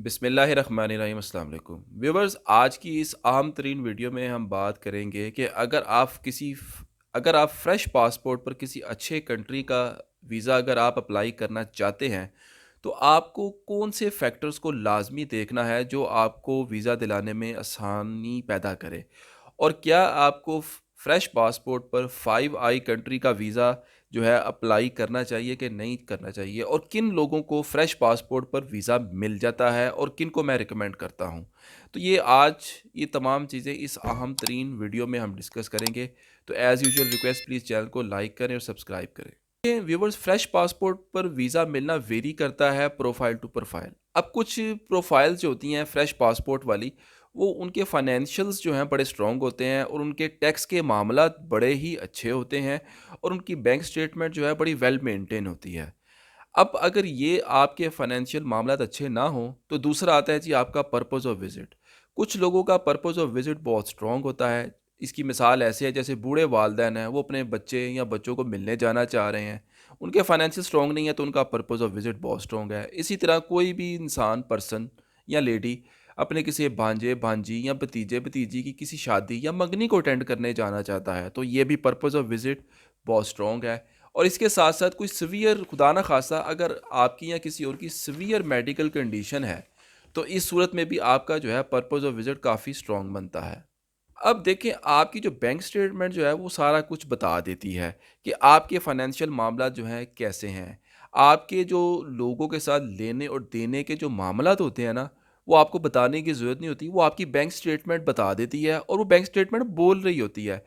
बिस्मिल्लाहिर्रहमानिर्रहीम अस्सलाम वालेकुम व्यूवर्स। आज की इस अहम तरीन वीडियो में हम बात करेंगे कि अगर आप फ्रेश पासपोर्ट पर किसी अच्छे कंट्री का वीज़ा अगर आप अप्लाई करना चाहते हैं तो आपको कौन से फैक्टर्स को लाजमी देखना है जो आपको वीज़ा दिलाने में आसानी पैदा करे। और क्या आपको फ्रेश पासपोर्ट पर 5 आई कंट्री का वीज़ा जो है अप्लाई करना चाहिए कि नहीं करना चाहिए, और किन लोगों को फ्रेश पासपोर्ट पर वीज़ा मिल जाता है और किन को मैं रिकमेंड करता हूँ। तो ये तमाम चीज़ें इस अहम तरीन वीडियो में हम डिस्कस करेंगे। तो as usual request, please channel को लाइक करें और सब्सक्राइब करें। व्यूवर्स, फ्रेश पासपोर्ट पर वीज़ा मिलना वेरी करता है प्रोफाइल टू प्रोफाइल। अब कुछ प्रोफाइल्स जो होती हैं फ्रेश पासपोर्ट वाली, वो उनके फाइनेंशियल्स जो हैं बड़े स्ट्रॉन्ग होते हैं और उनके टैक्स के मामला बड़े ही अच्छे होते हैं और उनकी बैंक स्टेटमेंट जो है बड़ी वेल मेंटेन होती है। अब अगर ये आपके फाइनेंशियल मामलात अच्छे ना हों तो दूसरा आता है जी आपका पर्पज़ ऑफ विज़िट। कुछ लोगों का पर्पज़ ऑफ विज़िट बहुत स्ट्रॉन्ग होता है। इसकी मिसाल ऐसे है जैसे बूढ़े वालिदैन हैं, वो अपने बच्चे या बच्चों को मिलने जाना चाह रहे हैं। उनके फाइनेंशियल स्ट्रॉन्ग नहीं है तो उनका पर्पज़ ऑफ विज़िट बहुत स्ट्रॉन्ग है। इसी तरह कोई भी इंसान, पर्सन या लेडी अपने किसी भांजे, भांजी या भतीजे, भतीजी की किसी शादी या मंगनी को अटेंड करने जाना चाहता है तो ये भी पर्पज़ ऑफ विज़िट बहुत स्ट्रॉन्ग है। और इसके साथ-साथ कोई सीवियर, खुदा ना ख़ास्ता अगर आपकी या किसी और की सीवियर मेडिकल कंडीशन है, तो इस सूरत में भी आपका जो है पर्पज़ ऑफ विज़िट काफ़ी स्ट्रॉन्ग बनता है। अब देखें, आपकी जो बैंक स्टेटमेंट जो है वो सारा कुछ बता देती है कि आपके फाइनेंशियल मामला जो हैं कैसे हैं। आपके जो लोगों के साथ लेने और देने के जो मामलात होते हैं ना, वो आपको बताने की ज़रूरत नहीं होती, वो आपकी बैंक स्टेटमेंट बता देती है और वो बैंक स्टेटमेंट बोल रही होती है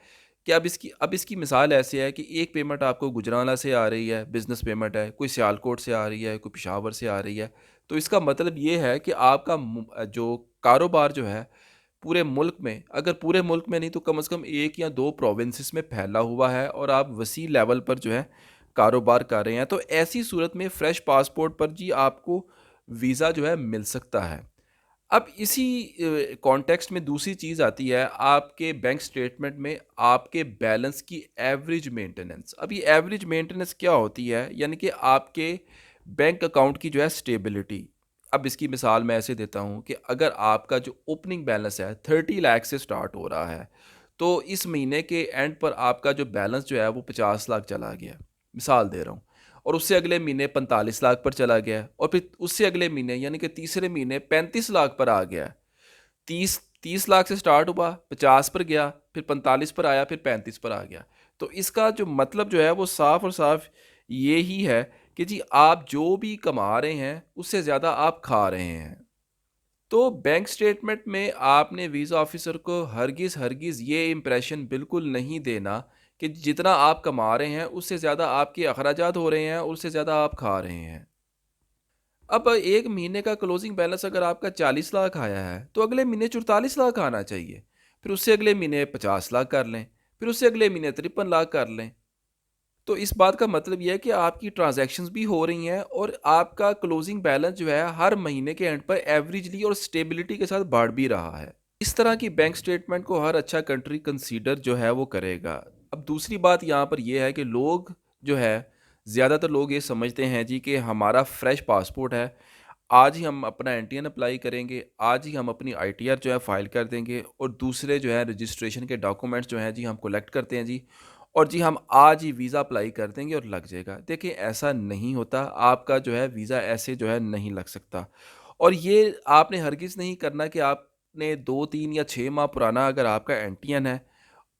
कि अब इसकी मिसाल ऐसे है कि एक पेमेंट आपको गुजरांवाला से आ रही है, बिज़नेस पेमेंट है, कोई सियालकोट से आ रही है, कोई पेशावर से आ रही है। तो इसका मतलब ये है कि आपका जो कारोबार जो है पूरे मुल्क में, अगर पूरे मुल्क में नहीं तो कम से कम 1 या 2 प्रोविंसेस में फैला हुआ है और आप वसी लेवल पर जो है कारोबार कर रहे हैं, तो ऐसी सूरत में फ्रेश पासपोर्ट पर जी आपको वीज़ा जो है मिल सकता है। अब इसी कॉन्टेक्स्ट में दूसरी चीज़ आती है आपके बैंक स्टेटमेंट में आपके बैलेंस की एवरेज मेंटेनेंस। अब ये एवरेज मेंटेनेंस क्या होती है? यानी कि आपके बैंक अकाउंट की जो है स्टेबिलिटी। अब इसकी मिसाल मैं ऐसे देता हूँ कि अगर आपका जो ओपनिंग बैलेंस है 30 लाख से स्टार्ट हो रहा है, तो इस महीने के एंड पर आपका जो बैलेंस जो है वो 50 लाख चला गया, मिसाल दे रहा हूँ। और उससे अगले महीने 45 लाख पर चला गया और फिर उससे अगले महीने यानी कि तीसरे महीने 35 लाख पर आ गया। 30 लाख से स्टार्ट हुआ, 50 पर गया, फिर 45 पर आया, फिर 35 पर आ गया। तो इसका जो मतलब जो है वो साफ और साफ ये ही है कि जी आप जो भी कमा रहे हैं उससे ज़्यादा आप खा रहे हैं। तो बैंक स्टेटमेंट में आपने वीज़ा ऑफिसर को हरगिज़ ये इम्प्रेशन बिल्कुल नहीं देना कि जितना आप कमा रहे हैं उससे ज़्यादा आपके अखराजात हो रहे हैं और उससे ज़्यादा आप खा रहे हैं। अब 1 महीने का क्लोजिंग बैलेंस अगर आपका 40 लाख आया है, तो अगले महीने 44 लाख आना चाहिए। फिर उससे अगले महीने 50 लाख कर लें, फिर उससे अगले महीने 53 लाख कर लें। तो इस बात का मतलब ये है कि आपकी ट्रांज़ैक्शंस भी हो रही हैं और आपका क्लोजिंग बैलेंस जो है हर महीने के एंड पर एवरेजली और स्टेबिलिटी के साथ बढ़ भी रहा है। इस तरह की बैंक स्टेटमेंट को हर अच्छा कंट्री कंसीडर जो है वो करेगा। अब दूसरी बात यहाँ पर ये है कि लोग जो है, ज़्यादातर लोग ये समझते हैं जी कि हमारा फ्रेश पासपोर्ट है, आज ही हम अपना एनटीएन अप्लाई करेंगे, आज ही हम अपनी आईटीआर जो है फ़ाइल कर देंगे और दूसरे जो है रजिस्ट्रेशन के डॉक्यूमेंट्स जो हैं जी हम कलेक्ट करते हैं जी, और जी हम आज ही वीज़ा अप्लाई कर देंगे और लग जाएगा। देखिए, ऐसा नहीं होता, आपका जो है वीज़ा ऐसे जो है नहीं लग सकता। और ये आपने हरगिज़ नहीं करना कि आपने 2, 3 या 6 माह पुराना अगर आपका एनटीएन है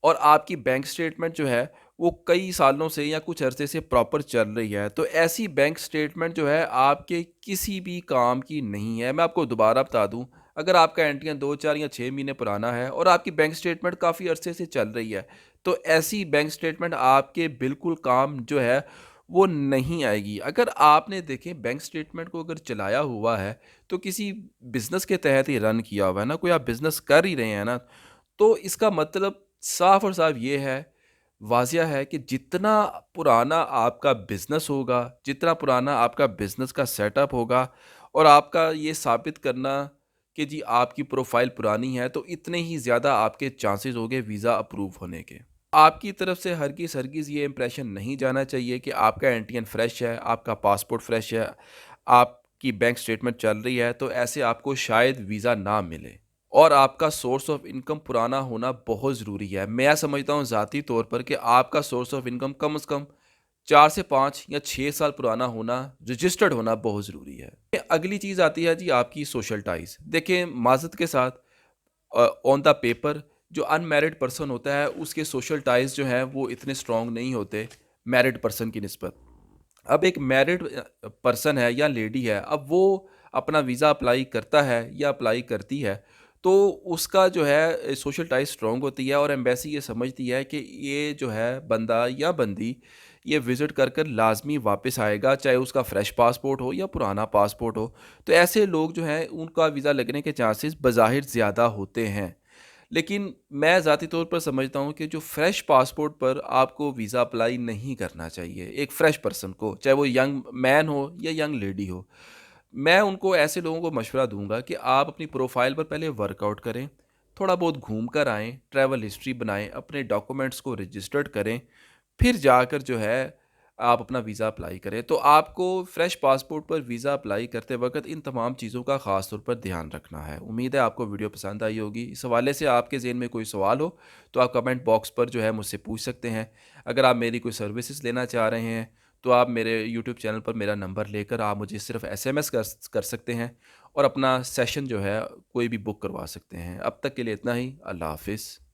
और आपकी बैंक स्टेटमेंट जो है वो कई सालों से या कुछ अरसे से प्रॉपर चल रही है, तो ऐसी बैंक स्टेटमेंट जो है आपके किसी भी काम की नहीं है। मैं आपको दोबारा बता दूं, अगर आपका एनटीएन 2, 4 या 6 महीने पुराना है और आपकी बैंक स्टेटमेंट काफ़ी अरसे से चल रही है, तो ऐसी बैंक स्टेटमेंट आपके बिल्कुल काम जो है वो नहीं आएगी। अगर आपने देखें बैंक स्टेटमेंट को अगर चलाया हुआ है तो किसी बिज़नेस के तहत ही रन किया हुआ है ना, कोई आप बिज़नेस कर ही रहे हैं ना, तो इसका मतलब साफ और साफ ये है, वाज़िया है कि जितना पुराना आपका बिज़नेस होगा, जितना पुराना आपका बिज़नेस का सेटअप होगा और आपका ये साबित करना कि जी आपकी प्रोफ़ाइल पुरानी है, तो इतने ही ज़्यादा आपके चांसेस होंगे वीज़ा अप्रूव होने के। आपकी तरफ से हरगिज़ ये इंप्रेशन नहीं जाना चाहिए कि आपका एनटीएन फ्रेश है, आपका पासपोर्ट फ्रेश है, आप की बैंक स्टेटमेंट चल रही है, तो ऐसे आपको शायद वीज़ा ना मिले। और आपका सोर्स ऑफ इनकम पुराना होना बहुत ज़रूरी है। मैं समझता हूँ ज़ाती तौर पर कि आपका सोर्स ऑफ इनकम कम से कम 4 से 5 या 6 साल पुराना होना, रजिस्टर्ड होना बहुत ज़रूरी है। अगली चीज़ आती है जी आपकी सोशल टाइज़। देखिए माज़रत के साथ ऑन द पेपर जो अनमैरिड पर्सन होता है उसके सोशल टाइज़ जो हैं वो इतने स्ट्रॉन्ग नहीं होते मैरिड पर्सन की निस्बत। अब एक मैरिड पर्सन है या लेडी है, अब वो अपना वीज़ा अप्लाई करता है या अप्लाई करती है, तो उसका जो है सोशल टाइज स्ट्रॉन्ग होती है और एम्बेसी ये समझती है कि ये जो है बंदा या बंदी ये विज़िट कर कर लाजमी वापस आएगा, चाहे उसका फ्रेश पासपोर्ट हो या पुराना पासपोर्ट हो। तो ऐसे लोग जो हैं उनका वीज़ा लगने के चांसेस बज़ाहिर ज़्यादा होते हैं। लेकिन मैं ज़ाती तौर पर समझता हूँ कि जो फ्रेश पासपोर्ट पर आपको वीज़ा अप्लाई नहीं करना चाहिए, एक फ्रेश पर्सन को, चाहे वो यंग मैन हो या यंग लेडी हो। मैं उनको ऐसे लोगों को मशवरा दूँगा कि आप अपनी प्रोफ़ाइल पर पहले वर्कआउट करें, थोड़ा बहुत घूम कर आएँ, ट्रैवल हिस्ट्री बनाएँ, अपने डॉक्यूमेंट्स को रजिस्टर्ड करें, फिर जाकर जो है आप अपना वीज़ा अप्लाई करें। तो आपको फ्रेश पासपोर्ट पर वीज़ा अप्लाई करते वक़्त इन तमाम चीज़ों का ख़ास तौर पर ध्यान रखना है। उम्मीद है आपको वीडियो पसंद आई होगी। इस हवाले से आपके ज़हन में कोई सवाल हो तो आप कमेंट बॉक्स पर जो है मुझसे पूछ सकते हैं। अगर आप मेरी कोई सर्विसेज़ लेना चाह रहे हैं तो आप मेरे यूट्यूब चैनल पर मेरा नंबर लेकर आप मुझे सिर्फ़ एसएमएस कर सकते हैं और अपना सेशन जो है कोई भी बुक करवा सकते हैं। अब तक के लिए इतना ही। अल्लाह हाफ़िज़।